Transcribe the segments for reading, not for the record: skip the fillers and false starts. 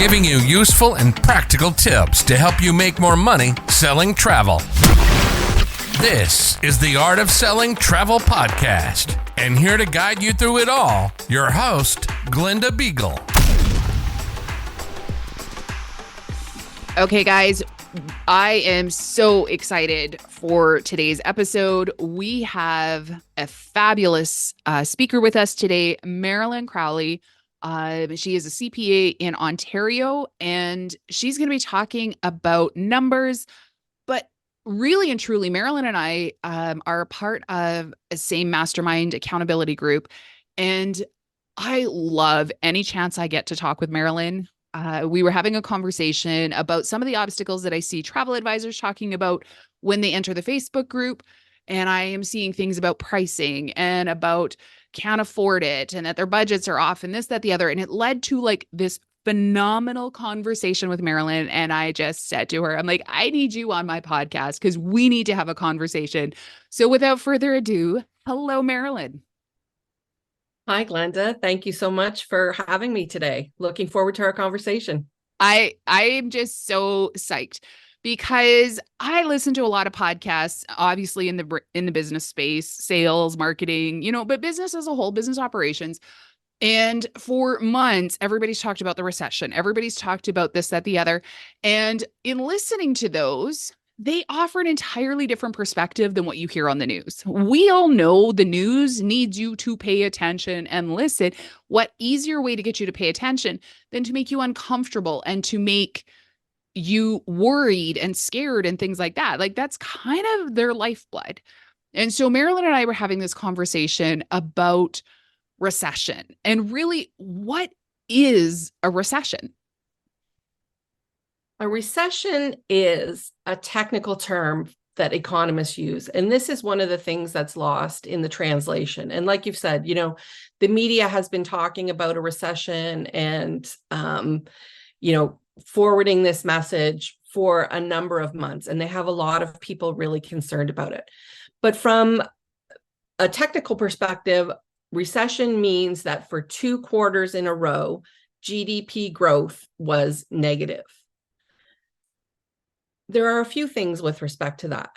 giving you useful and practical tips to help you make more money selling travel. This is the Art of Selling Travel Podcast, and here to guide you through it all, your host, Glenda Beagle. Okay, guys, I am so excited for today's episode. We have a fabulous speaker with us today, Marilyn Crowley. She is a CPA in Ontario, and she's going to be talking about numbers. But really and truly, Marilyn and I are part of a same mastermind accountability group, and I love any chance I get to talk with Marilyn. We were having a conversation about some of the obstacles that I see travel advisors talking about when they enter the Facebook group. And I am seeing things about pricing and about can't afford it and that their budgets are off and this, that, the other. And it led to like this phenomenal conversation with Marilyn. And I just said to her, I'm like, I need you on my podcast because we need to have a conversation. So without further ado, hello, Marilyn. Hi, Glenda. Thank you so much for having me today. Looking forward to our conversation. I am just so psyched because I listen to a lot of podcasts, obviously in the business space, sales, marketing, but business as a whole, business operations. And for months, everybody's talked about the recession. Everybody's talked about this, that, the other. And in listening to those, they offer an entirely different perspective than what you hear on the news. We all know the news needs you to pay attention and listen. What easier way to get you to pay attention than to make you uncomfortable and to make you worried and scared and things like that? Like that's kind of their lifeblood. And so Marilyn and I were having this conversation about recession and really what is a recession? A recession is a technical term that economists use. And this is one of the things that's lost in the translation. And like you've said, the media has been talking about a recession and, forwarding this message for a number of months. And they have a lot of people really concerned about it. But from a technical perspective, recession means that for 2 quarters in a row, GDP growth was negative. There are a few things with respect to that.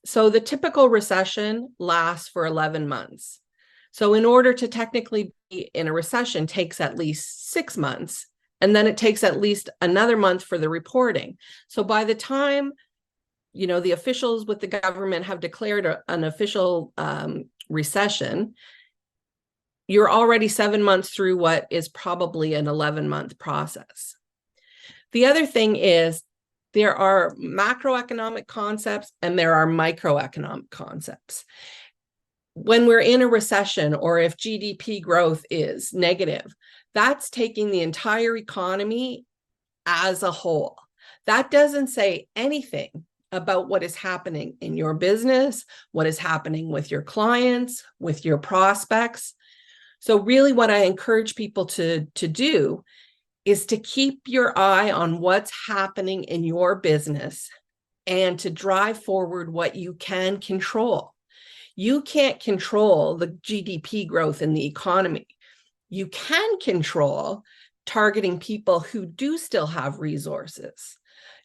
So the typical recession lasts for 11 months. So in order to technically be in a recession takes at least 6 months, and then it takes at least another month for the reporting. So by the time, the officials with the government have declared an official recession, you're already 7 months through what is probably an 11-month process. The other thing is, there are macroeconomic concepts and there are microeconomic concepts. When we're in a recession or if GDP growth is negative, that's taking the entire economy as a whole. That doesn't say anything about what is happening in your business, what is happening with your clients, with your prospects. So really what I encourage people to do is to keep your eye on what's happening in your business and to drive forward what you can control. You can't control the GDP growth in the economy. You can control targeting people who do still have resources.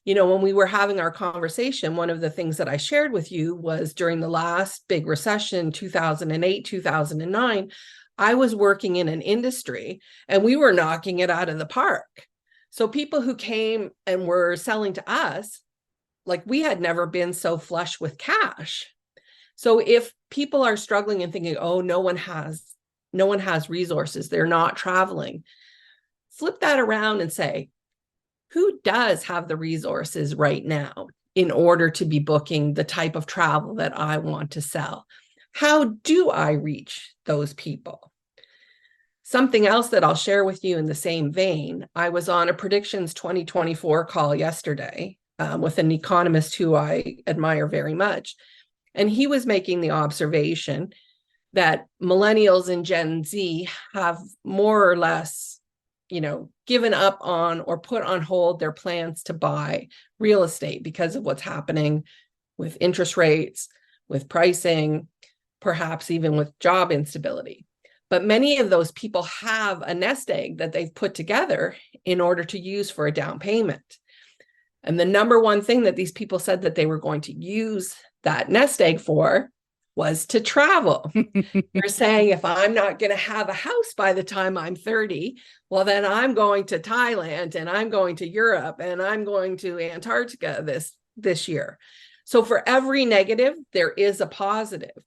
When we were having our conversation, one of the things that I shared with you was during the last big recession, 2008, 2009, I was working in an industry and we were knocking it out of the park. So people who came and were selling to us, like we had never been so flush with cash. So if people are struggling and thinking, oh, no one has resources, they're not traveling, flip that around and say, who does have the resources right now in order to be booking the type of travel that I want to sell? How do I reach those people? Something else that I'll share with you in the same vein, I was on a Predictions 2024 call yesterday with an economist who I admire very much. And he was making the observation that millennials and Gen Z have more or less, given up on or put on hold their plans to buy real estate because of what's happening with interest rates, with pricing, perhaps even with job instability. But many of those people have a nest egg that they've put together in order to use for a down payment. And the number one thing that these people said that they were going to use that nest egg for was to travel. They're saying, if I'm not going to have a house by the time I'm 30, well, then I'm going to Thailand and I'm going to Europe and I'm going to Antarctica this year. So for every negative, there is a positive.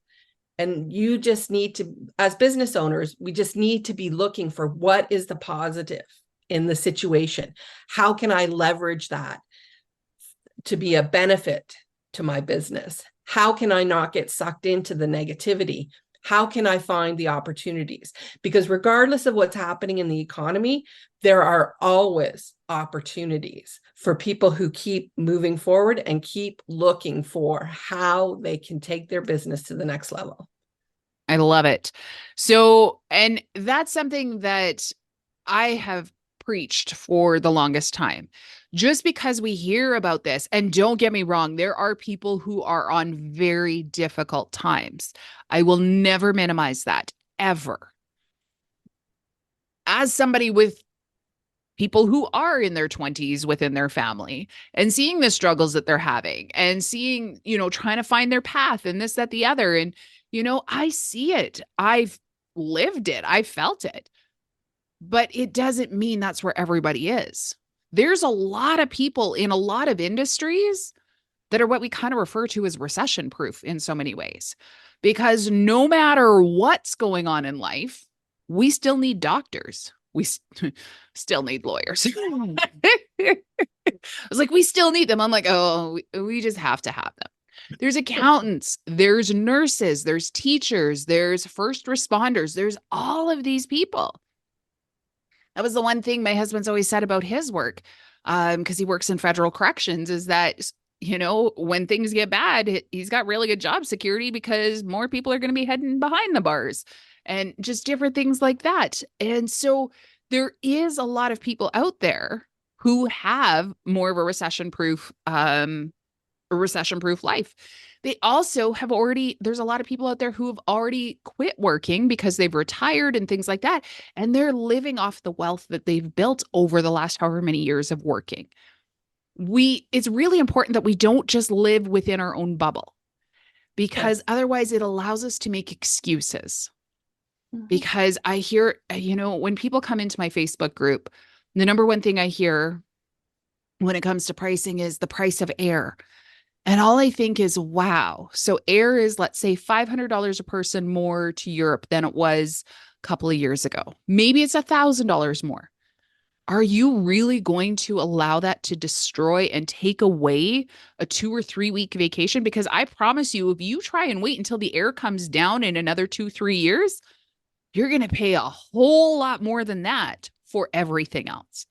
And you just need to, as business owners, we just need to be looking for what is the positive in the situation. How can I leverage that to be a benefit to my business? How can I not get sucked into the negativity? How can I find the opportunities? Because regardless of what's happening in the economy, there are always opportunities for people who keep moving forward and keep looking for how they can take their business to the next level. I love it. So, and that's something that I have preached for the longest time. Just because we hear about this, and don't get me wrong, there are people who are on very difficult times. I will never minimize that, ever. As somebody with people who are in their 20s within their family and seeing the struggles that they're having and seeing, trying to find their path and this, that, the other. And, I see it. I've lived it. I felt it. But it doesn't mean that's where everybody is. There's a lot of people in a lot of industries that are what we kind of refer to as recession proof in so many ways, because no matter what's going on in life, we still need doctors. We still need lawyers. I was like, we still need them. I'm like, oh, we just have to have them. There's accountants, there's nurses, there's teachers, there's first responders, there's all of these people. That was the one thing my husband's always said about his work, because he works in federal corrections, is that, when things get bad, he's got really good job security because more people are going to be heading behind the bars and just different things like that. And so there is a lot of people out there who have more of a recession-proof life. They also have there's a lot of people out there who have already quit working because they've retired and things like that. And they're living off the wealth that they've built over the last however many years of working. It's really important that we don't just live within our own bubble, because otherwise it allows us to make excuses. Mm-hmm. Because I hear, when people come into my Facebook group, the number one thing I hear when it comes to pricing is the price of air. And all I think is, wow. So air is, let's say, $500 a person more to Europe than it was a couple of years ago. Maybe it's $1,000 more. Are you really going to allow that to destroy and take away a 2 or 3 week vacation? Because I promise you, if you try and wait until the air comes down in another 2-3 years, you're going to pay a whole lot more than that for everything else.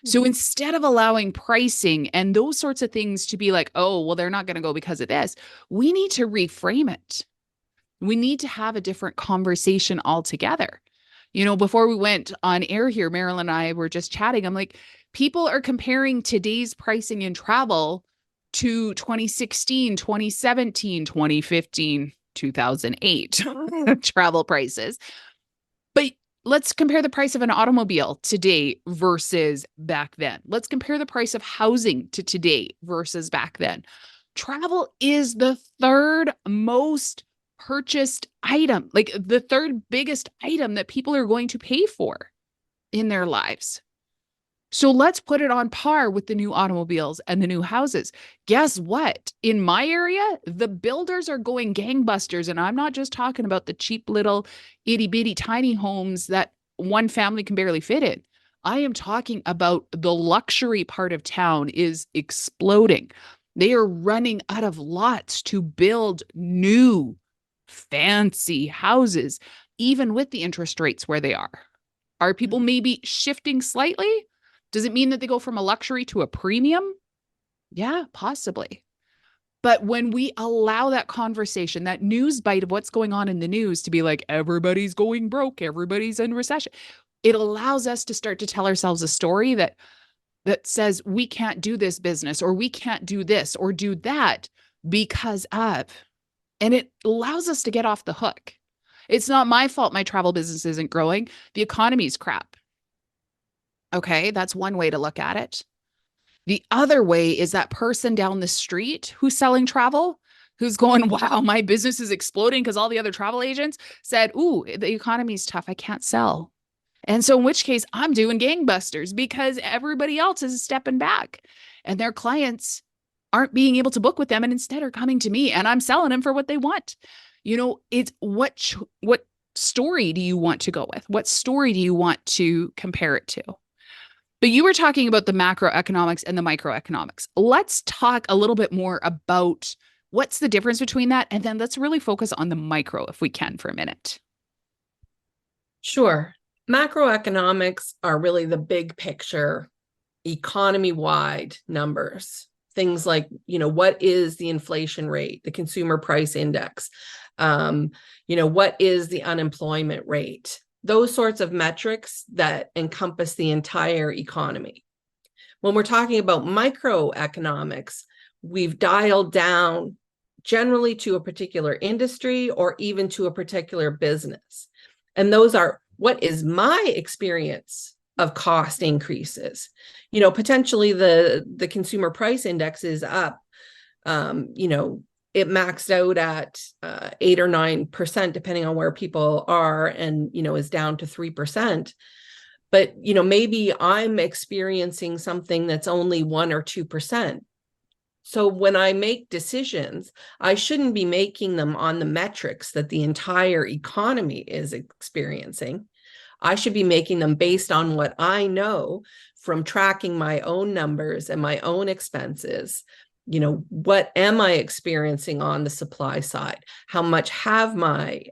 So instead of allowing pricing and those sorts of things to be like, oh, well, they're not going to go because of this, we need to reframe it. We need to have a different conversation altogether. Before we went on air here, Marilyn and I were just chatting. I'm like, people are comparing today's pricing in travel to 2016, 2017, 2015, 2008 travel prices. But let's compare the price of an automobile today versus back then. Let's compare the price of housing to today versus back then. Travel is the third most purchased item, like the third biggest item that people are going to pay for in their lives. So let's put it on par with the new automobiles and the new houses. Guess what? In my area, the builders are going gangbusters. And I'm not just talking about the cheap little itty bitty tiny homes that one family can barely fit in. I am talking about the luxury part of town is exploding. They are running out of lots to build new fancy houses, even with the interest rates where they are. Are people maybe shifting slightly? Does it mean that they go from a luxury to a premium? Yeah, possibly. But when we allow that conversation, that news bite of what's going on in the news to be like, everybody's going broke, everybody's in recession, it allows us to start to tell ourselves a story that says we can't do this business, or we can't do this or do that because of, and it allows us to get off the hook. It's not my fault my travel business isn't growing. The economy's crap. Okay, that's one way to look at it. The other way is that person down the street who's selling travel, who's going, wow, my business is exploding because all the other travel agents said, ooh, the economy's tough. I can't sell. And so in which case I'm doing gangbusters because everybody else is stepping back and their clients aren't being able to book with them and instead are coming to me and I'm selling them for what they want. It's what story do you want to go with? What story do you want to compare it to? But you were talking about the macroeconomics and the microeconomics. Let's talk a little bit more about what's the difference between that. And then let's really focus on the micro if we can for a minute. Sure. Macroeconomics are really the big picture, economy-wide numbers. Things like, what is the inflation rate, the consumer price index? What is the unemployment rate? Those sorts of metrics that encompass the entire economy. When we're talking about microeconomics, we've dialed down generally to a particular industry or even to a particular business. And those are, what is my experience of cost increases? Potentially the consumer price index is up, it maxed out at 8 or 9%, depending on where people are, and, is down to 3%. But, maybe I'm experiencing something that's only 1 or 2%. So when I make decisions, I shouldn't be making them on the metrics that the entire economy is experiencing. I should be making them based on what I know from tracking my own numbers and my own expenses. What am I experiencing on the supply side? How much have my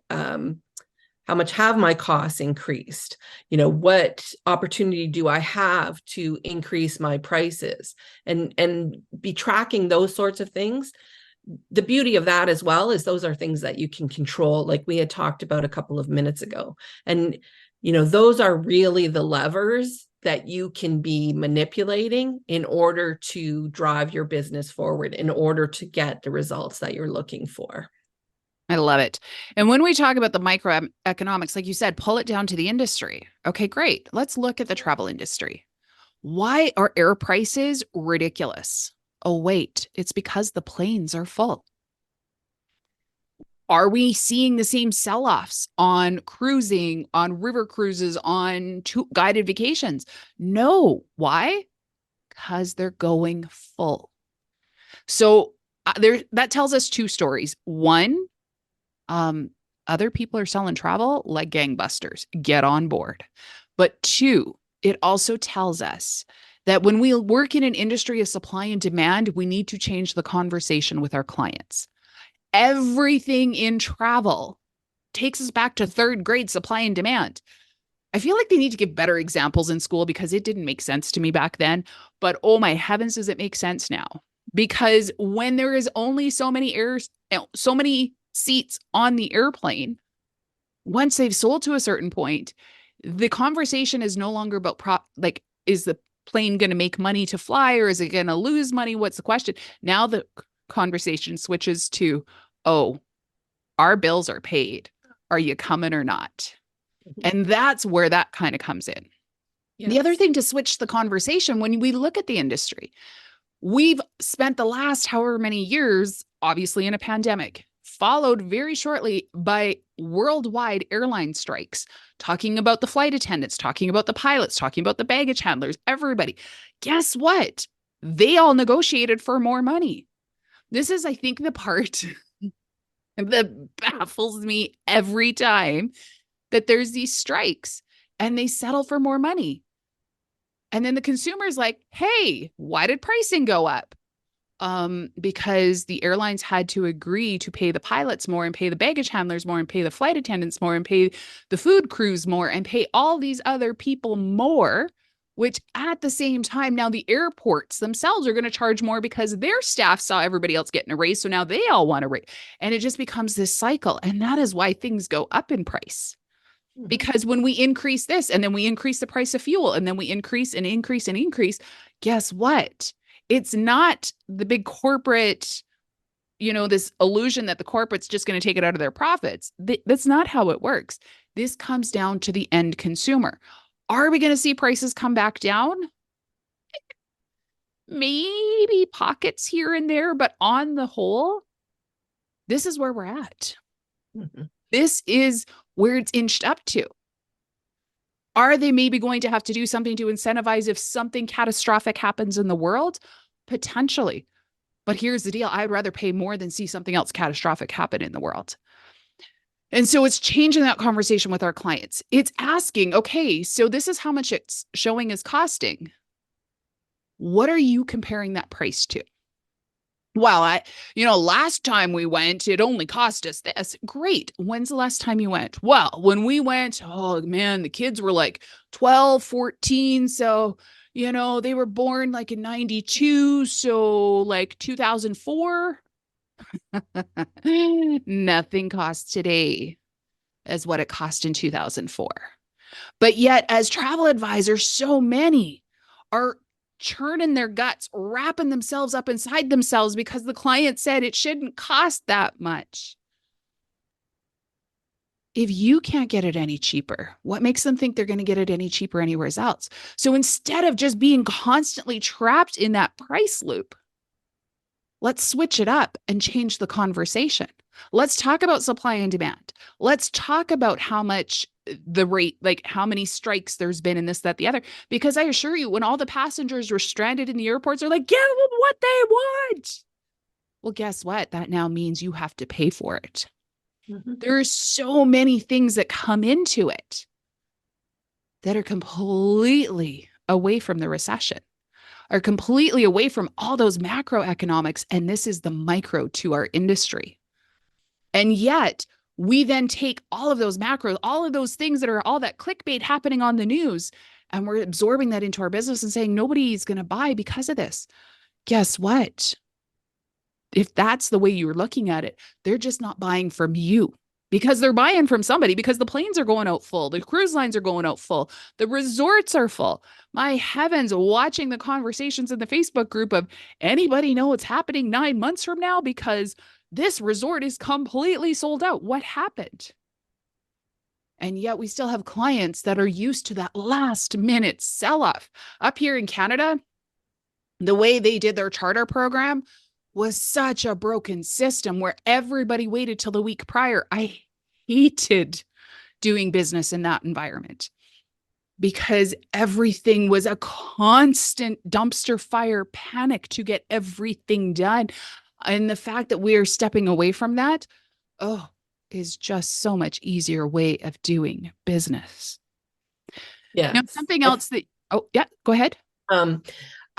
costs increased? What opportunity do I have to increase my prices? And be tracking those sorts of things. The beauty of that as well is those are things that you can control, like we had talked about a couple of minutes ago. And those are really the levers that you can be manipulating in order to drive your business forward, in order to get the results that you're looking for. I love it. And when we talk about the microeconomics, like you said, pull it down to the industry. Okay, great. Let's look at the travel industry. Why are air prices ridiculous? Oh, wait, it's because the planes are full. Are we seeing the same sell-offs on cruising, on river cruises, on guided vacations? No. Why? Because they're going full. So that tells us two stories. One, other people are selling travel like gangbusters. Get on board. But two, it also tells us that when we work in an industry of supply and demand, we need to change the conversation with our clients. Everything in travel takes us back to third grade supply and demand. I feel like they need to give better examples in school because it didn't make sense to me back then. But oh my heavens, does it make sense now? Because when there is only so many seats on the airplane, once they've sold to a certain point, the conversation is no longer about is the plane going to make money to fly or is it going to lose money? What's the question? Now the conversation switches to, oh, our bills are paid. Are you coming or not? And that's where that kind of comes in. Yes. The other thing to switch the conversation, when we look at the industry, we've spent the last however many years, obviously in a pandemic, followed very shortly by worldwide airline strikes, talking about the flight attendants, talking about the pilots, talking about the baggage handlers, everybody. Guess what? They all negotiated for more money. This is, I think, the part that baffles me every time that there's these strikes and they settle for more money. And then the consumer's like, hey, why did pricing go up? Because the airlines had to agree to pay the pilots more and pay the baggage handlers more and pay the flight attendants more and pay the food crews more and pay all these other people more, which at the same time, now the airports themselves are going to charge more because their staff saw everybody else getting a raise. So now they all want a raise. And it just becomes this cycle. And that is why things go up in price. Because when we increase this and then we increase the price of fuel and then we increase and increase and increase, guess what? It's not the big corporate this illusion that the corporate's just going to take it out of their profits. That's not how it works. This comes down to the end consumer. Are we going to see prices come back down? Maybe pockets here and there, but on the whole, this is where we're at. Mm-hmm. This is where it's inched up to. Are they maybe going to have to do something to incentivize if something catastrophic happens in the world? Potentially. But here's the deal. I'd rather pay more than see something else catastrophic happen in the world. And so it's changing that conversation with our clients. It's asking, okay, so this is how much it's showing is costing. What are you comparing that price to? Well, last time we went, it only cost us this. Great. When's the last time you went? Well, when we went, oh man, the kids were like 12, 14. So, they were born like in 92. So like 2004. Nothing costs today as what it cost in 2004. But yet, as travel advisors, so many are churning their guts, wrapping themselves up inside themselves because the client said it shouldn't cost that much. If you can't get it any cheaper, what makes them think they're going to get it any cheaper anywhere else? So instead of just being constantly trapped in that price loop, let's switch it up and change the conversation. Let's talk about supply and demand. Let's talk about how much the rate, like how many strikes there's been in this, that, the other. Because I assure you, when all the passengers were stranded in the airports, they're like, give them what they want. Well, guess what? That now means you have to pay for it. Mm-hmm. There are so many things that come into it that are completely away from the recession, are completely away from all those macroeconomics. And this is the micro to our industry. And yet we then take all of those macros, all of those things that are all that clickbait happening on the news, and we're absorbing that into our business and saying nobody's going to buy because of this. Guess what? If that's the way you're looking at it, they're just not buying from you because they're buying from somebody, because the planes are going out full. The cruise lines are going out full. The resorts are full. My heavens, watching the conversations in the Facebook group of anybody know what's happening 9 months from now because this resort is completely sold out. What happened? And yet we still have clients that are used to that last minute sell-off. Up here in Canada, the way they did their charter program was such a broken system where everybody waited till the week prior. I hated doing business in that environment because everything was a constant dumpster fire panic to get everything done. And the fact that we are stepping away from that, is just so much easier way of doing business. Yeah. Now, something else that, go ahead.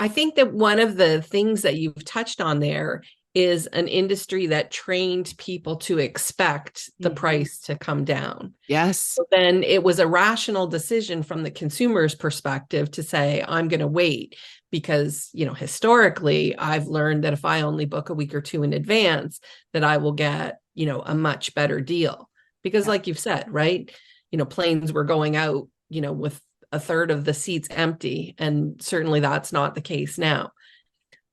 I think that one of the things that you've touched on there is an industry that trained people to expect the price to come down. Yes. So then it was a rational decision from the consumer's perspective to say, I'm going to wait because, historically, I've learned that if I only book a week or two in advance, that I will get, a much better deal. Because like you've said, right, planes were going out, with a third of the seats empty. And certainly that's not the case now.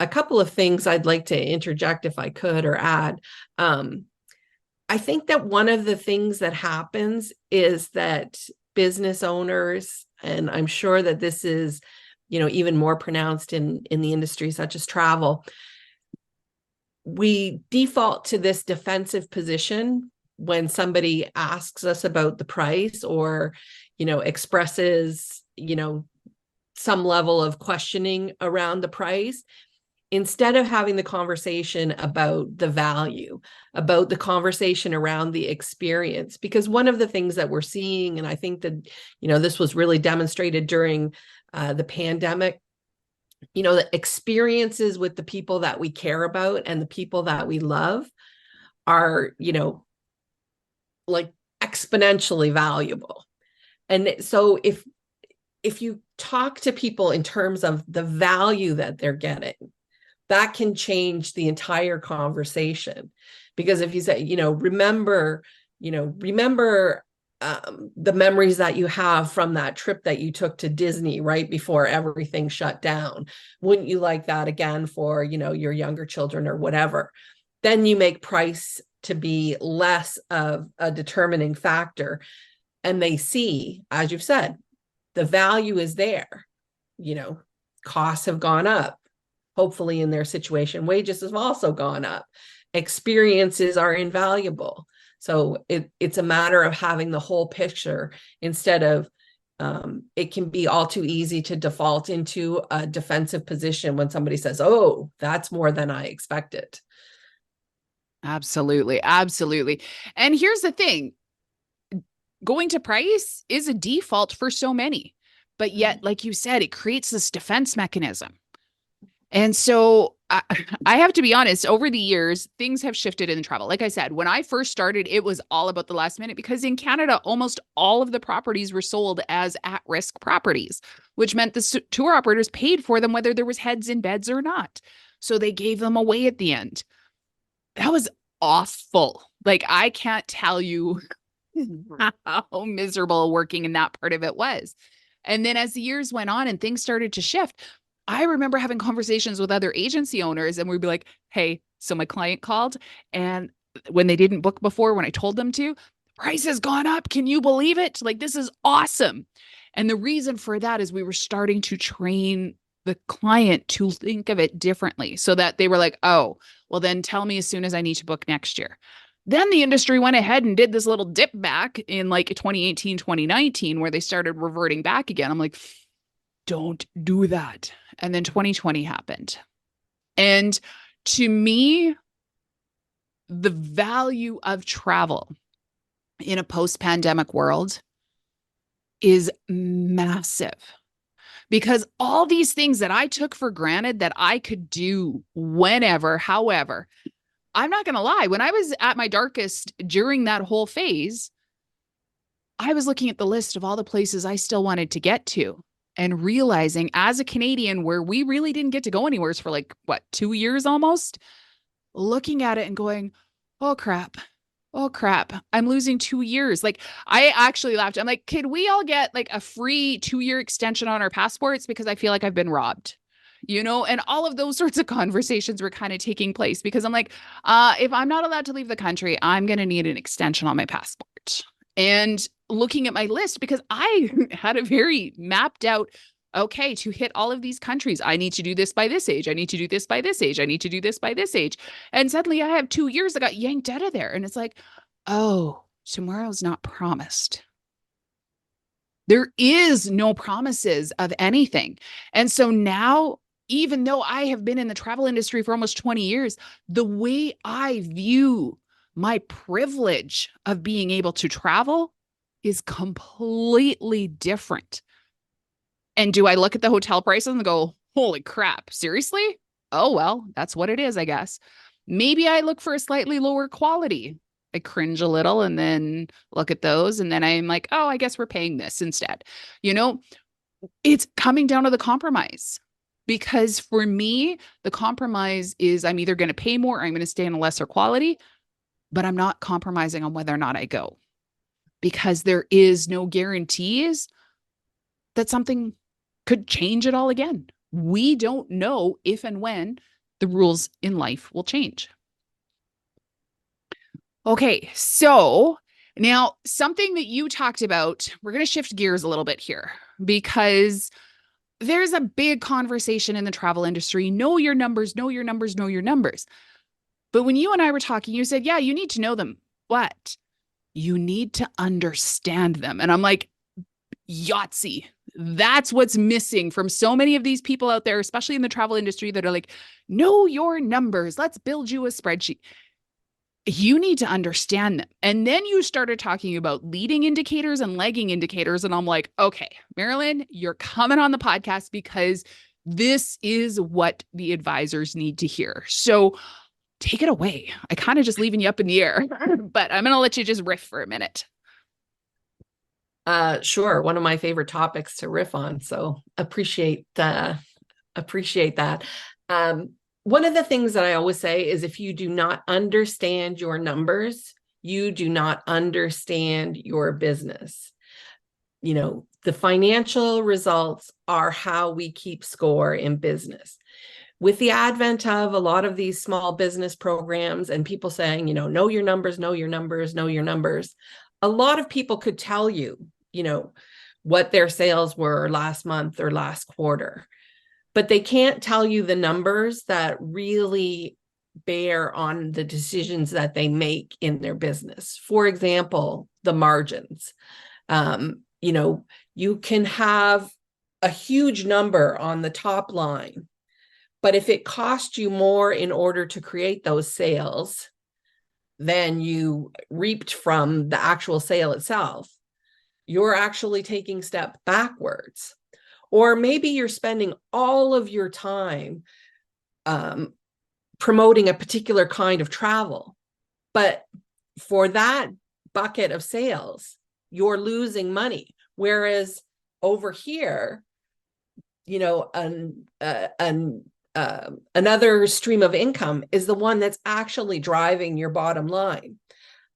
A couple of things I'd like to interject if I could or add. I think that one of the things that happens is that business owners, and I'm sure that this is, even more pronounced in the industry such as travel, we default to this defensive position when somebody asks us about the price or, expresses, some level of questioning around the price, instead of having the conversation about the value, about the conversation around the experience. Because one of the things that we're seeing, and I think that, this was really demonstrated during the pandemic, the experiences with the people that we care about and the people that we love are, like exponentially valuable. And so if you talk to people in terms of the value that they're getting, that can change the entire conversation. Because if you say, remember the memories that you have from that trip that you took to Disney right before everything shut down, wouldn't you like that again for, your younger children or whatever? then you make price to be less of a determining factor. And they see, as you've said, the value is there. Costs have gone up. Hopefully in their situation, wages have also gone up. Experiences are invaluable. So it's a matter of having the whole picture instead of it can be all too easy to default into a defensive position when somebody says, oh, that's more than I expected. Absolutely. Absolutely. And here's the thing. Going to price is a default for so many, but yet, like you said, it creates this defense mechanism. And so I have to be honest, over the years, things have shifted in travel. Like I said, when I first started, it was all about the last minute because in Canada, almost all of the properties were sold as at-risk properties, which meant the tour operators paid for them, whether there was heads in beds or not. So they gave them away at the end. That was awful. Like, I can't tell you how miserable working in that part of it was. And then as the years went on and things started to shift, I remember having conversations with other agency owners and we'd be like, hey, so my client called and when they didn't book before, when I told them to, price has gone up. Can you believe it? Like, this is awesome. And the reason for that is we were starting to train the client to think of it differently so that they were like, oh, well, then tell me as soon as I need to book next year. Then the industry went ahead and did this little dip back in like 2018, 2019, where they started reverting back again. I'm like, don't do that. And then 2020 happened. And to me, the value of travel in a post-pandemic world is massive. Because all these things that I took for granted that I could do whenever, however, I'm not going to lie, when I was at my darkest during that whole phase, I was looking at the list of all the places I still wanted to get to and realizing as a Canadian where we really didn't get to go anywhere for like, 2 years almost, looking at it and going, oh crap, I'm losing 2 years. Like, I actually laughed. I'm like, could we all get like a free 2-year extension on our passports? Because I feel like I've been robbed, and all of those sorts of conversations were kind of taking place because I'm like, if I'm not allowed to leave the country, I'm going to need an extension on my passport. And looking at my list, because I had a very mapped out, okay, to hit all of these countries, I need to do this by this age. I need to do this by this age. I need to do this by this age. And suddenly I have 2 years that got yanked out of there. And it's like, oh, tomorrow's not promised. There is no promises of anything. And so now, even though I have been in the travel industry for almost 20 years, the way I view my privilege of being able to travel is completely different. And do I look at the hotel prices and go, holy crap, seriously? Oh, well, that's what it is, I guess. Maybe I look for a slightly lower quality. I cringe a little and then look at those. And then I'm like, oh, I guess we're paying this instead. It's coming down to the compromise. Because for me, the compromise is I'm either going to pay more or I'm going to stay in a lesser quality, but I'm not compromising on whether or not I go. Because there is no guarantees that something could change it all again. We don't know if and when the rules in life will change. Okay, so now something that you talked about, we're going to shift gears a little bit here because there's a big conversation in the travel industry. Know your numbers, know your numbers, know your numbers. But when you and I were talking, you said, yeah, you need to know them, but you need to understand them. And I'm like, Yahtzee. That's what's missing from so many of these people out there, especially in the travel industry, that are like, know your numbers. Let's build you a spreadsheet. You need to understand them. And then you started talking about leading indicators and lagging indicators. And I'm like, okay, Marilyn, you're coming on the podcast because this is what the advisors need to hear. So take it away. I kind of just leaving you up in the air, but I'm going to let you just riff for a minute. Sure. One of my favorite topics to riff on. So appreciate that. One of the things that I always say is if you do not understand your numbers, you do not understand your business. The financial results are how we keep score in business. with the advent of a lot of these small business programs and people saying, know your numbers, know your numbers, know your numbers, a lot of people could tell you, what their sales were last month or last quarter, but they can't tell you the numbers that really bear on the decisions that they make in their business. For example, the margins. You can have a huge number on the top line, but if it costs you more in order to create those sales than you reaped from the actual sale itself, you're actually taking a step backwards. Or maybe you're spending all of your time promoting a particular kind of travel, but for that bucket of sales, you're losing money. Whereas over here, another stream of income is the one that's actually driving your bottom line.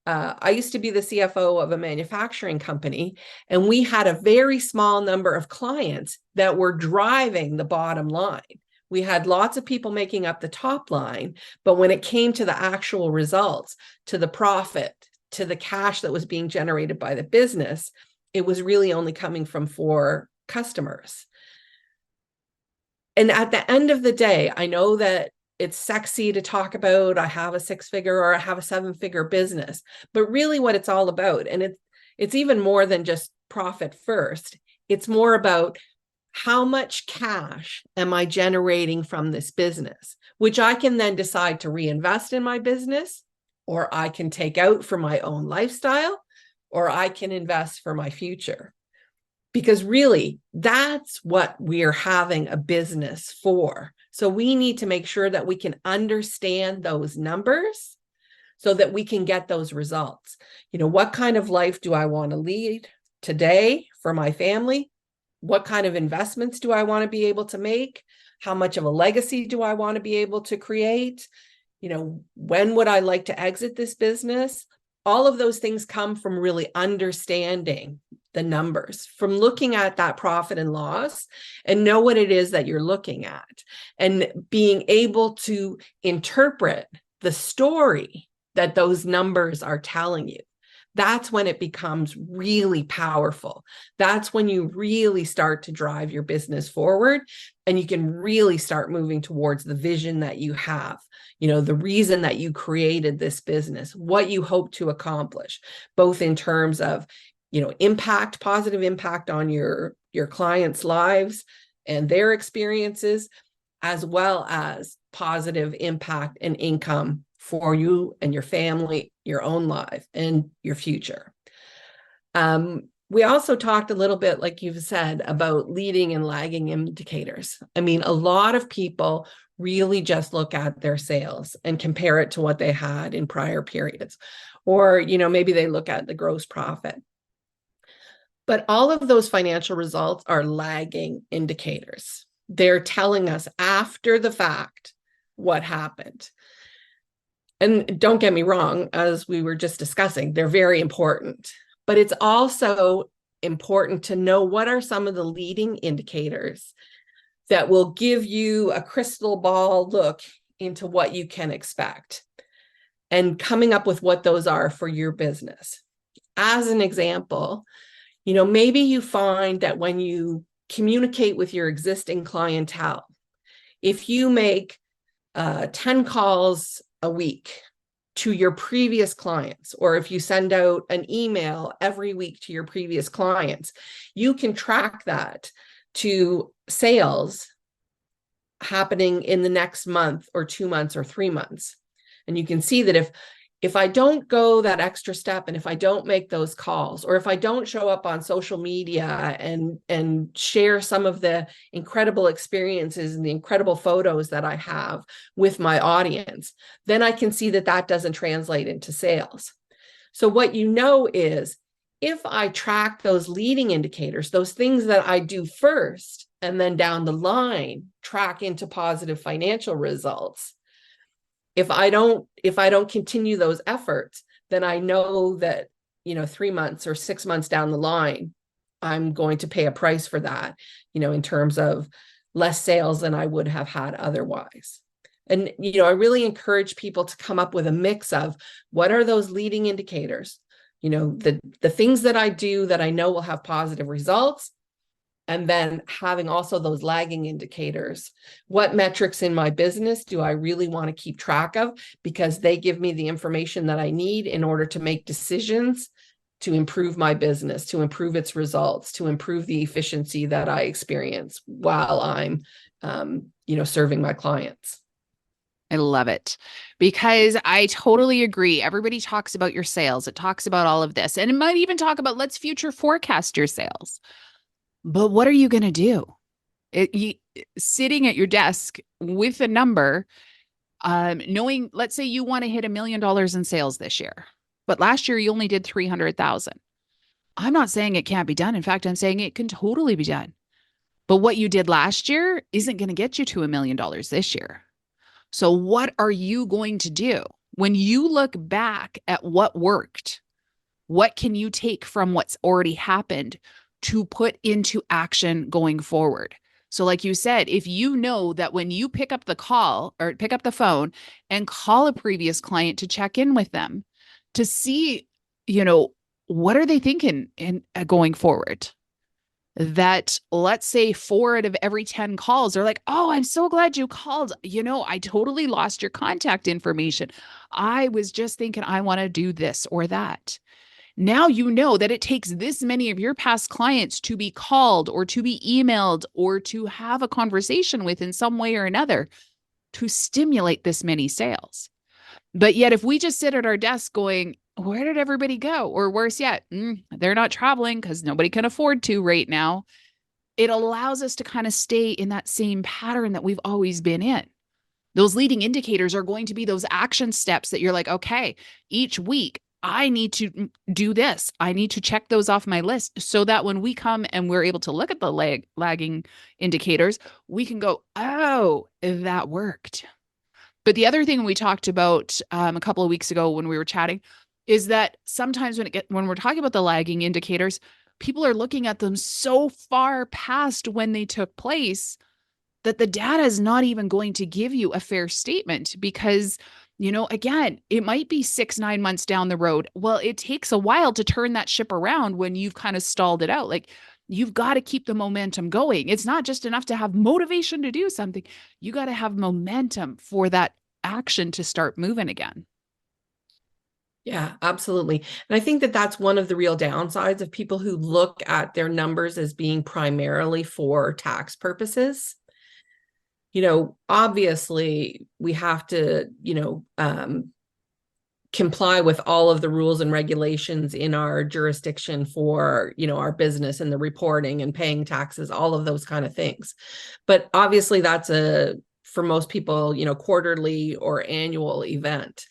I used to be the CFO of a manufacturing company, and we had a very small number of clients that were driving the bottom line. We had lots of people making up the top line, but when it came to the actual results, to the profit, to the cash that was being generated by the business, it was really only coming from 4 customers. And at the end of the day, I know that it's sexy to talk about, I have a 6-figure or I have a 7-figure business, but really what it's all about, and it's even more than just profit first, it's more about how much cash am I generating from this business, which I can then decide to reinvest in my business, or I can take out for my own lifestyle, or I can invest for my future. Because really, that's what we're having a business for. So we need to make sure that we can understand those numbers so that we can get those results. What kind of life do I want to lead today for my family? What kind of investments do I want to be able to make? How much of a legacy do I want to be able to create? When would I like to exit this business? All of those things come from really understanding the numbers, from looking at that profit and loss and know what it is that you're looking at, and being able to interpret the story that those numbers are telling you. That's when it becomes really powerful. That's when you really start to drive your business forward, and you can really start moving towards the vision that you have, the reason that you created this business, what you hope to accomplish, both in terms of, positive impact on your clients' lives and their experiences, as well as positive impact and income for you and your family, your own life, and your future. We also talked a little bit, like you've said, about leading and lagging indicators. A lot of people really just look at their sales and compare it to what they had in prior periods. Or, maybe they look at the gross profit. But all of those financial results are lagging indicators. They're telling us after the fact what happened. And don't get me wrong, as we were just discussing, they're very important. But it's also important to know what are some of the leading indicators that will give you a crystal ball look into what you can expect, and coming up with what those are for your business. As an example, maybe you find that when you communicate with your existing clientele, if you make 10 calls a week to your previous clients, or if you send out an email every week to your previous clients, you can track that to sales happening in the next month or 2 months or 3 months. And you can see that if I don't go that extra step, and if I don't make those calls, or if I don't show up on social media and share some of the incredible experiences and the incredible photos that I have with my audience, then I can see that that doesn't translate into sales. So what is, if I track those leading indicators, those things that I do first, and then down the line track into positive financial results, if I don't continue those efforts, then I know that, 3 months or 6 months down the line, I'm going to pay a price for that, in terms of less sales than I would have had otherwise. And, I really encourage people to come up with a mix of what are those leading indicators, the things that I do that I know will have positive results. And then having also those lagging indicators. What metrics in my business do I really want to keep track of? Because they give me the information that I need in order to make decisions to improve my business, to improve its results, to improve the efficiency that I experience while I'm, serving my clients. I love it, because I totally agree. Everybody talks about your sales. It talks about all of this, and it might even talk about, let's future forecast your sales. But what are you going to do? Sitting at your desk with a number, knowing, let's say you want to hit $1 million in sales this year, but last year you only did 300,000. I'm not saying it can't be done. In fact, I'm saying it can totally be done. But what you did last year isn't going to get you to $1 million this year. So what are you going to do? When you look back at what worked, what can you take from what's already happened to put into action going forward? So like you said, if you know that when you pick up the call or pick up the phone and call a previous client to check in with them to see, what are they thinking in going forward? That, let's say 4 out of every 10 calls are like, oh, I'm so glad you called. I totally lost your contact information. I was just thinking I want to do this or that. Now you know that it takes this many of your past clients to be called or to be emailed or to have a conversation with in some way or another to stimulate this many sales. But yet, if we just sit at our desk going, where did everybody go? Or worse yet, they're not traveling because nobody can afford to right now. It allows us to kind of stay in that same pattern that we've always been in. Those leading indicators are going to be those action steps that you're like, okay, each week I need to do this. I need to check those off my list so that when we come and we're able to look at the lagging indicators, we can go, oh, that worked. But the other thing we talked about a couple of weeks ago when we were chatting is that sometimes when we're talking about the lagging indicators, people are looking at them so far past when they took place that the data is not even going to give you a fair statement because, again, it might be 6-9 months down the road. Well, it takes a while to turn that ship around when you've kind of stalled it out. Like, you've got to keep the momentum going. It's not just enough to have motivation to do something. You got to have momentum for that action to start moving again. Yeah, absolutely. And I think that that's one of the real downsides of people who look at their numbers as being primarily for tax purposes. Obviously we have to, comply with all of the rules and regulations in our jurisdiction for, our business and the reporting and paying taxes, all of those kind of things. But obviously that's for most people, quarterly or annual event.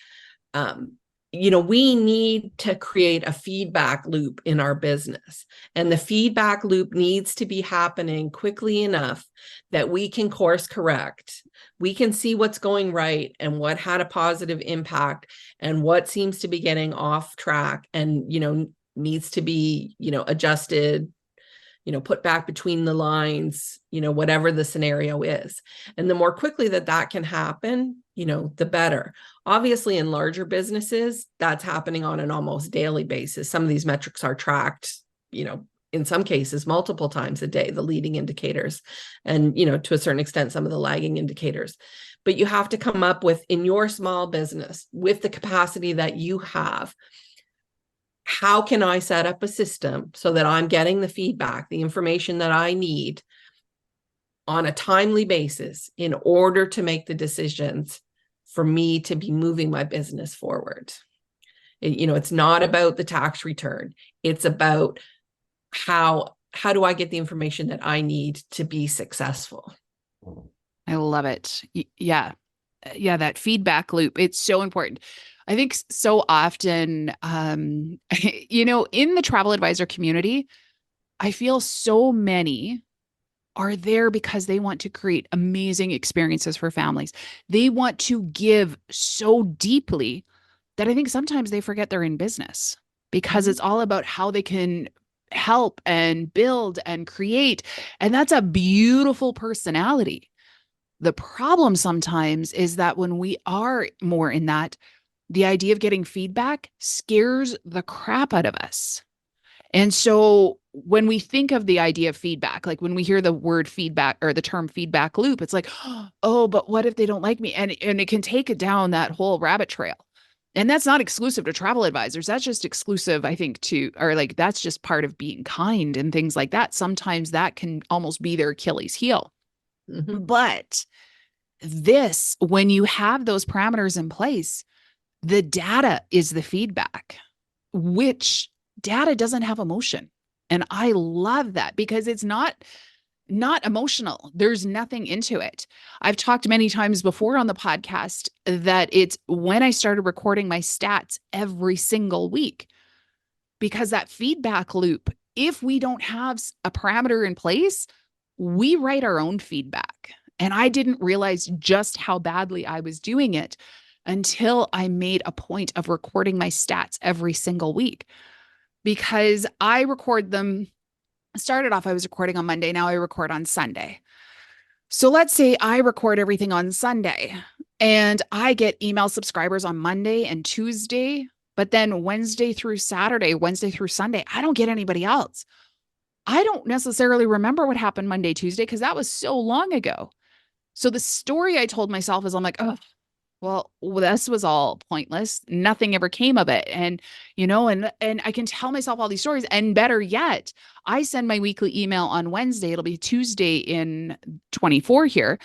We need to create a feedback loop in our business. And the feedback loop needs to be happening quickly enough that we can course correct. We can see what's going right and what had a positive impact and what seems to be getting off track and, needs to be, adjusted, put back between the lines, whatever the scenario is. And the more quickly that can happen, the better. Obviously, in larger businesses, that's happening on an almost daily basis. Some of these metrics are tracked, in some cases, multiple times a day, the leading indicators, and, to a certain extent, some of the lagging indicators. But you have to come up with, in your small business, with the capacity that you have, how can I set up a system so that I'm getting the feedback, the information that I need on a timely basis in order to make the decisions for me to be moving my business forward? It's not about the tax return. It's about how do I get the information that I need to be successful? I love it. Yeah. Yeah. That feedback loop. It's so important. I think so often, in the travel advisor community, I feel so many are there because they want to create amazing experiences for families. They want to give so deeply that I think sometimes they forget they're in business because it's all about how they can help and build and create. And that's a beautiful personality. The problem sometimes is that when we are more in that, the idea of getting feedback scares the crap out of us. And so when we think of the idea of feedback, like when we hear the word feedback or the term feedback loop, it's like, oh, but what if they don't like me? And it can take it down that whole rabbit trail. And that's not exclusive to travel advisors. That's just exclusive, I think, to, or like, that's just part of being kind and things like that. Sometimes that can almost be their Achilles heel. Mhm. But this, when you have those parameters in place, the data is the feedback, which data doesn't have emotion. And I love that because it's not emotional. There's nothing into it. I've talked many times before on the podcast that it's when I started recording my stats every single week, because that feedback loop, if we don't have a parameter in place, we write our own feedback. And I didn't realize just how badly I was doing it until I made a point of recording my stats every single week, because I record them. Started off, I was recording on Monday. Now I record on Sunday. So let's say I record everything on Sunday and I get email subscribers on Monday and Tuesday, but then Wednesday through Sunday, I don't get anybody else. I don't necessarily remember what happened Monday, Tuesday, because that was so long ago. So the story I told myself is I'm like, oh, well, this was all pointless. Nothing ever came of it. And, and I can tell myself all these stories. And better yet, I send my weekly email on Wednesday. It'll be Tuesday in 24 here.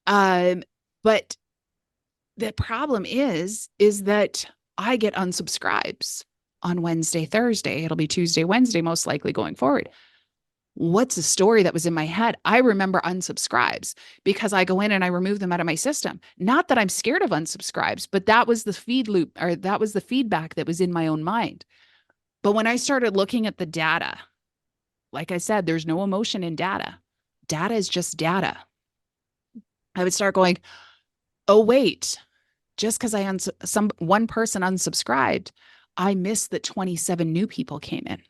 But the problem is that I get unsubscribes on Wednesday, Thursday. It'll be Tuesday, Wednesday, most likely going forward. What's the story that was in my head? I remember unsubscribes because I go in and I remove them out of my system. Not that I'm scared of unsubscribes, but that was the feed loop, or that was the feedback that was in my own mind. But when I started looking at the data, like I said, there's no emotion in data. Data is just data. I would start going, oh, wait, just because one person unsubscribed, I missed that 27 new people came in.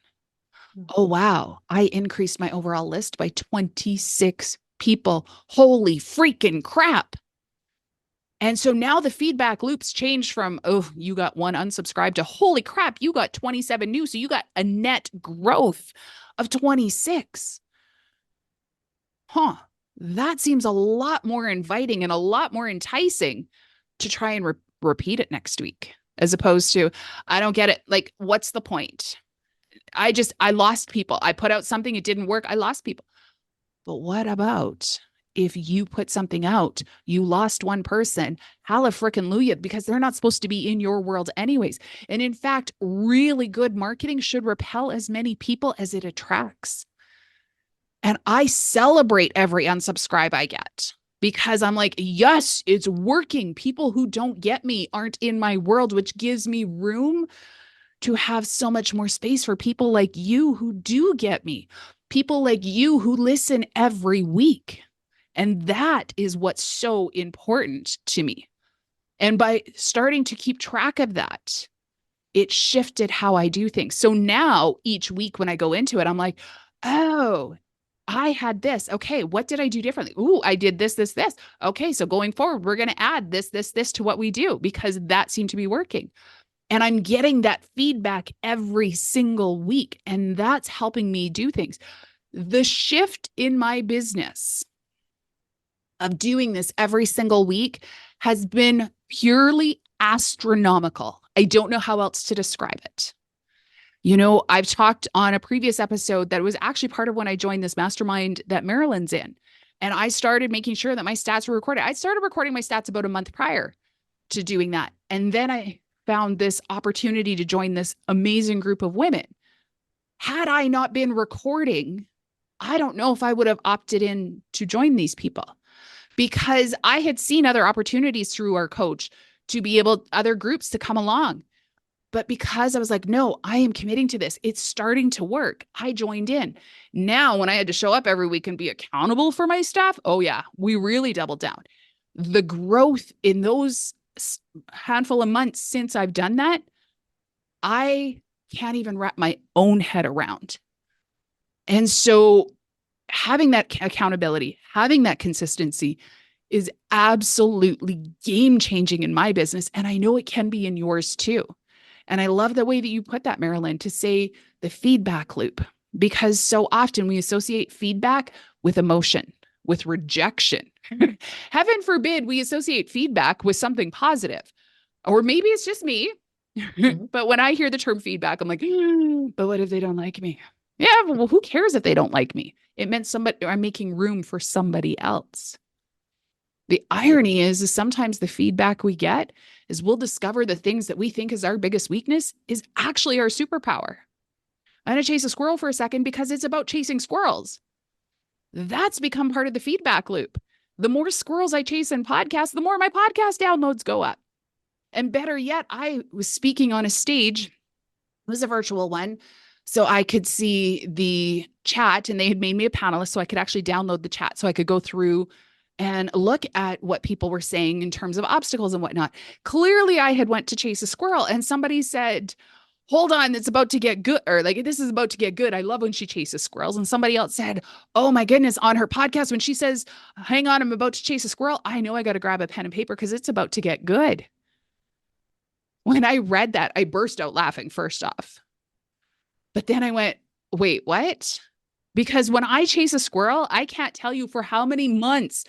Oh, wow. I increased my overall list by 26 people. Holy freaking crap. And so now the feedback loops change from, oh, you got one unsubscribed to holy crap, you got 27 new. So you got a net growth of 26. That seems a lot more inviting and a lot more enticing to try and repeat it next week, as opposed to, I don't get it. Like, what's the point? I lost people. I put out something, it didn't work. I lost people. But what about if you put something out, you lost one person, hallelujah, because they're not supposed to be in your world anyways. And in fact, really good marketing should repel as many people as it attracts. And I celebrate every unsubscribe I get, because I'm like, yes, it's working. People who don't get me aren't in my world, which gives me room to have so much more space for people like you who do get me, people like you who listen every week. And that is what's so important to me. And by starting to keep track of that, it shifted how I do things. So now each week when I go into it, I'm like, oh, I had this. Okay, what did I do differently? Ooh, I did this, this, this. Okay, so going forward, we're going to add this, this, this to what we do, because that seemed to be working. And I'm getting that feedback every single week. And that's helping me do things. The shift in my business of doing this every single week has been purely astronomical. I don't know how else to describe it. I've talked on a previous episode that was actually part of when I joined this mastermind that Marilyn's in. And I started making sure that my stats were recorded. I started recording my stats about a month prior to doing that. And then I found this opportunity to join this amazing group of women. Had I not been recording, I don't know if I would have opted in to join these people, because I had seen other opportunities through our coach to be able, other groups to come along. But because I was like, no, I am committing to this, it's starting to work, I joined in. Now, when I had to show up every week and be accountable for my staff, oh yeah, we really doubled down. The growth in those handful of months since I've done that, I can't even wrap my own head around And so having that accountability, having that consistency is absolutely game changing in my business. And I know it can be in yours too. And I love the way that you put that, Marilyn, to say the feedback loop, because so often we associate feedback with emotion, with rejection. Heaven forbid we associate feedback with something positive. Or maybe it's just me. But when I hear the term feedback, I'm like, but what if they don't like me? Yeah, well, who cares if they don't like me? It meant I'm making room for somebody else. The irony is sometimes the feedback we get is we'll discover the things that we think is our biggest weakness is actually our superpower. I'm going to chase a squirrel for a second because it's about chasing squirrels. That's become part of the feedback loop. The more squirrels I chase in podcasts, the more my podcast downloads go up. And better yet, I was speaking on a stage. It was a virtual one. So I could see the chat, and they had made me a panelist so I could actually download the chat so I could go through and look at what people were saying in terms of obstacles and whatnot. Clearly, I had went to chase a squirrel, and somebody said, hold on, it's about to get good, or like, this is about to get good. I love when she chases squirrels. And somebody else said, oh my goodness, on her podcast, when she says, hang on, I'm about to chase a squirrel, I know I got to grab a pen and paper because it's about to get good. When I read that, I burst out laughing first off. But then I went, wait, what? Because when I chase a squirrel, I can't tell you for how many months,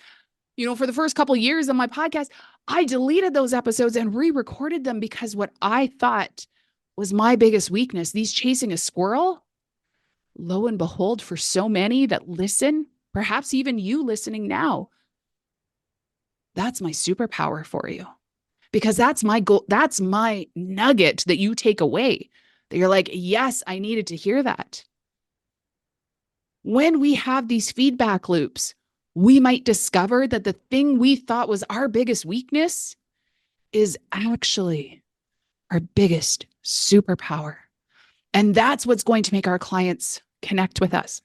for the first couple of years of my podcast, I deleted those episodes and re-recorded them because what I thought was my biggest weakness, these chasing a squirrel, lo and behold, for so many that listen, perhaps even you listening now, that's my superpower for you. Because that's my goal. That's my nugget that you take away. That you're like, yes, I needed to hear that. When we have these feedback loops, we might discover that the thing we thought was our biggest weakness is actually our biggest superpower. And that's what's going to make our clients connect with us.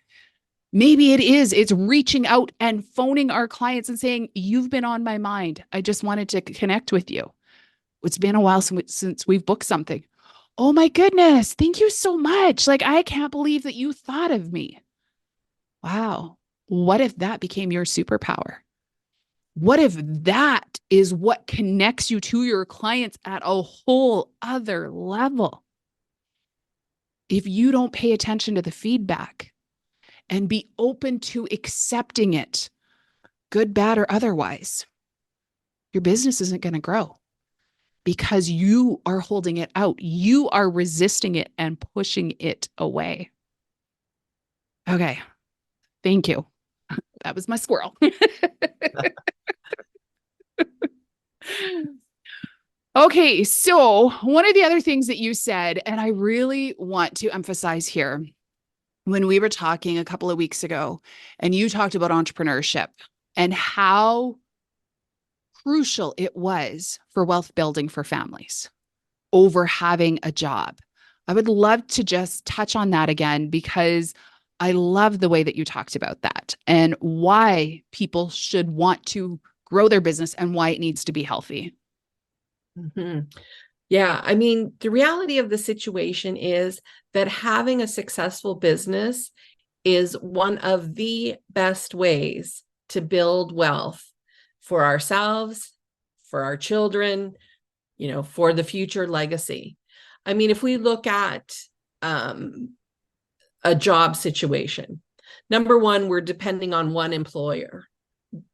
Maybe it's reaching out and phoning our clients and saying, you've been on my mind. I just wanted to connect with you. It's been a while since we've booked something. Oh my goodness. Thank you so much. Like, I can't believe that you thought of me. Wow. What if that became your superpower? What if that is what connects you to your clients at a whole other level? If you don't pay attention to the feedback and be open to accepting it, good, bad, or otherwise, your business isn't going to grow. Because you are holding it out. You are resisting it and pushing it away. Okay. Thank you. That was my squirrel. Okay. So one of the other things that you said, and I really want to emphasize here, when we were talking a couple of weeks ago, and you talked about entrepreneurship and how crucial it was for wealth building for families over having a job. I would love to just touch on that again, because I love the way that you talked about that and why people should want to grow their business and why it needs to be healthy. Mm-hmm. Yeah. I mean, the reality of the situation is that having a successful business is one of the best ways to build wealth for ourselves, for our children, for the future legacy. I mean, if we look at a job situation, number one, we're depending on one employer.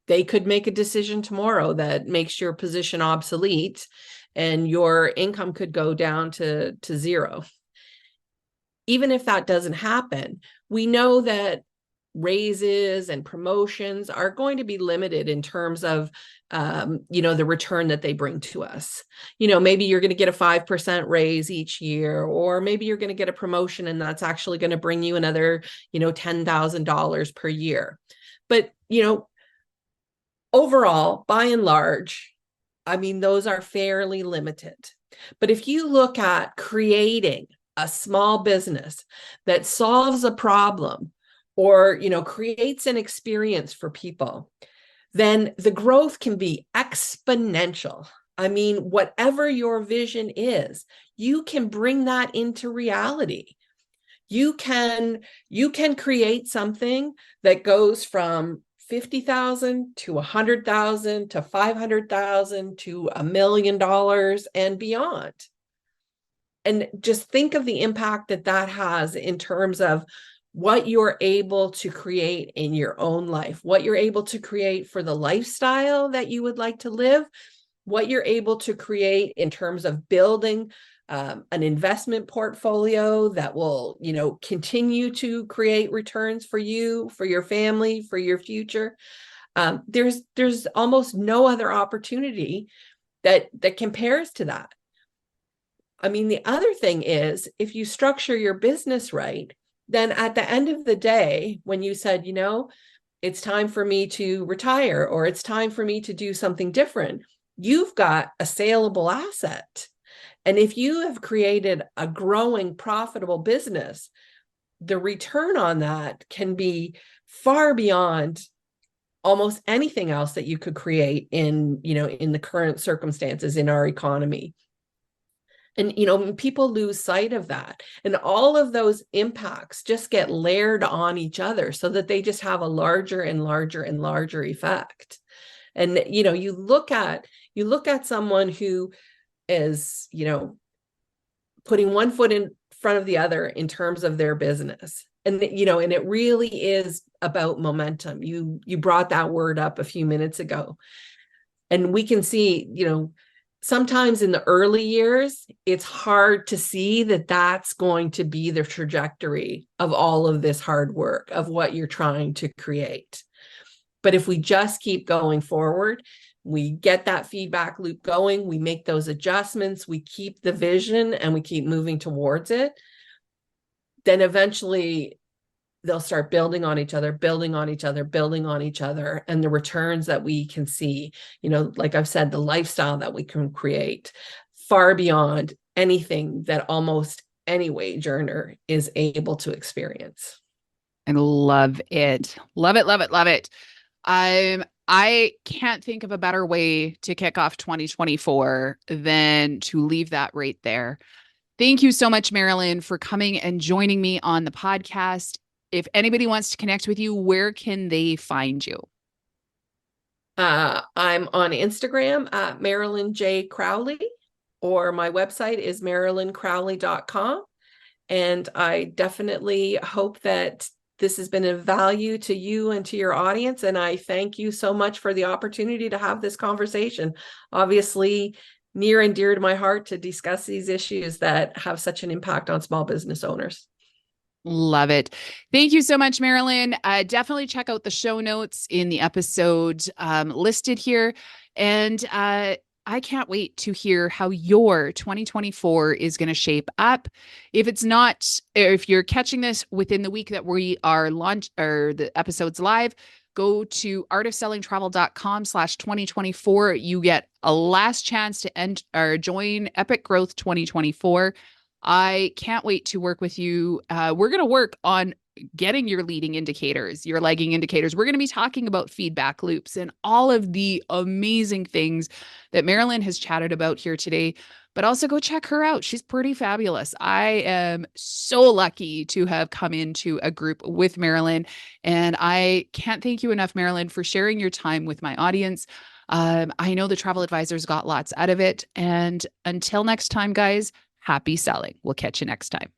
They could make a decision tomorrow that makes your position obsolete and your income could go down to zero. Even if that doesn't happen, we know that raises and promotions are going to be limited in terms of, the return that they bring to us. Maybe you're going to get a 5% raise each year, or maybe you're going to get a promotion and that's actually going to bring you another, $10,000 per year. But, overall, by and large, I mean, those are fairly limited. But if you look at creating a small business that solves a problem or, creates an experience for people, then the growth can be exponential. I mean, whatever your vision is, you can bring that into reality. You can create something that goes from 50,000 to 100,000 to 500,000 to $1 million and beyond. And just think of the impact that that has in terms of what you're able to create in your own life, what you're able to create for the lifestyle that you would like to live, what you're able to create in terms of building an investment portfolio that will, continue to create returns for you, for your family, for your future. There's almost no other opportunity that compares to that. I mean, the other thing is, if you structure your business right, then at the end of the day, when you said, it's time for me to retire, or it's time for me to do something different, you've got a saleable asset. And if you have created a growing, profitable business, the return on that can be far beyond almost anything else that you could create in the current circumstances in our economy. And, people lose sight of that. And all of those impacts just get layered on each other so that they just have a larger and larger and larger effect. And, you look at someone who is, putting one foot in front of the other in terms of their business. And, and it really is about momentum. You brought that word up a few minutes ago. And we can see, sometimes in the early years, it's hard to see that that's going to be the trajectory of all of this hard work, of what you're trying to create. But if we just keep going forward, we get that feedback loop going, we make those adjustments, we keep the vision and we keep moving towards it, then eventually they'll start building on each other, building on each other, building on each other. And the returns that we can see, like I've said, the lifestyle that we can create far beyond anything that almost any wage earner is able to experience. I love it. Love it, love it, love it. I can't think of a better way to kick off 2024 than to leave that right there. Thank you so much, Marilyn, for coming and joining me on the podcast. If anybody wants to connect with you, where can they find you? I'm on Instagram at Marilyn J. Crowley, or my website is marilyncrowley.com. And I definitely hope that this has been of value to you and to your audience. And I thank you so much for the opportunity to have this conversation. Obviously, near and dear to my heart to discuss these issues that have such an impact on small business owners. Love it. Thank you so much, Marilyn. Definitely check out the show notes in the episode listed here. And I can't wait to hear how your 2024 is going to shape up. If you're catching this within the week that we are the episode's live, go to artofsellingtravel.com/2024. You get a last chance to join Epic Growth 2024. I can't wait to work with you. We're going to work on getting your leading indicators, your lagging indicators. We're going to be talking about feedback loops and all of the amazing things that Marilyn has chatted about here today. But also go check her out. She's pretty fabulous. I am so lucky to have come into a group with Marilyn. And I can't thank you enough, Marilyn, for sharing your time with my audience. I know the travel advisors got lots out of it. And until next time, guys, happy selling. We'll catch you next time.